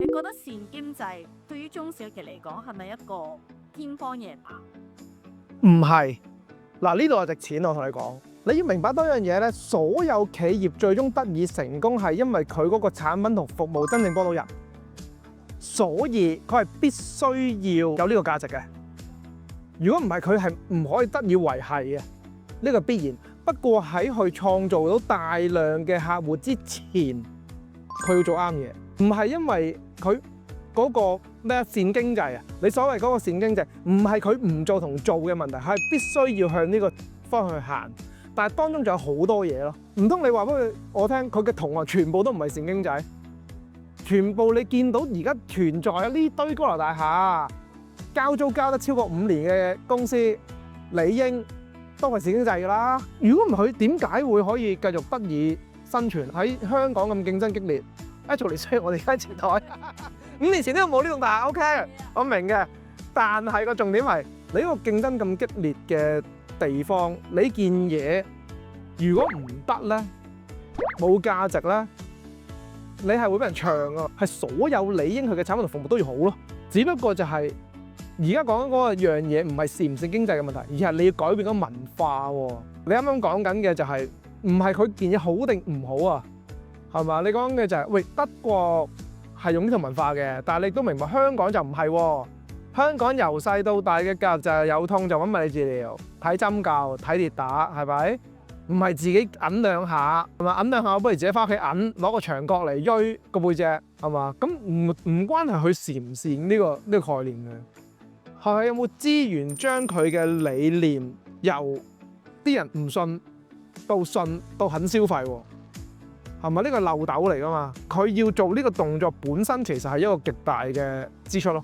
你覺得善經濟對於中小企嚟講係咪一個天方夜譚？唔係，嗱呢度係值錢，我同你講，你要明白多樣嘢咧。所有企業最終得以成功係因為佢嗰個產品同服務真正幫到人，所以佢係必須要有呢個價值嘅。如果唔係，佢係唔可以得以維繫嘅，呢個必然。不過喺佢創造到大量嘅客戶之前，佢要做啱嘢，唔係因為佢嗰個咩善經濟啊？你所謂嗰個善經濟，唔係佢唔做同做嘅問題，係必須要向呢個方向去行。但係當中仲有好多嘢咯，唔通你話俾我聽，佢嘅同行全部都唔係善經濟？全部你見到而家存在啊呢堆高樓大廈，交租交得超過5年嘅公司，理應都係善經濟㗎啦。如果唔係，佢點解會可以繼續得以生存喺香港咁競爭激烈？Actually，所以我哋而家前台5年前都冇呢棟大廈 ，OK， 我明嘅。但係個重點係你呢個競爭咁激烈嘅地方，你件嘢如果唔得咧，冇價值咧，你係會俾人唱啊！係所有理應佢嘅產品同服務都要好咯。只不過就係而家講緊嗰樣嘢，唔係善唔善經濟嘅問題，而係你要改變個文化喎。你啱啱講緊嘅就係唔係佢件嘢好定唔好啊？係嘛？你講嘅就係喂，德國係用呢套文化嘅，但係你都明白香港就唔係喎。香港由細到大嘅教育就係有痛就揾物理治療、睇針灸、睇跌打，係咪？唔係自己揞兩下，係嘛？揞兩下，不如自己翻屋企揞，攞個長角嚟鋥個背脊，係嘛？咁唔關係佢善唔善呢個概念嘅，係有冇資源將佢嘅理念由啲人唔信到肯消費喎？係咪呢個漏斗嚟㗎嘛？佢要做呢個動作本身其實係一個極大嘅支出咯。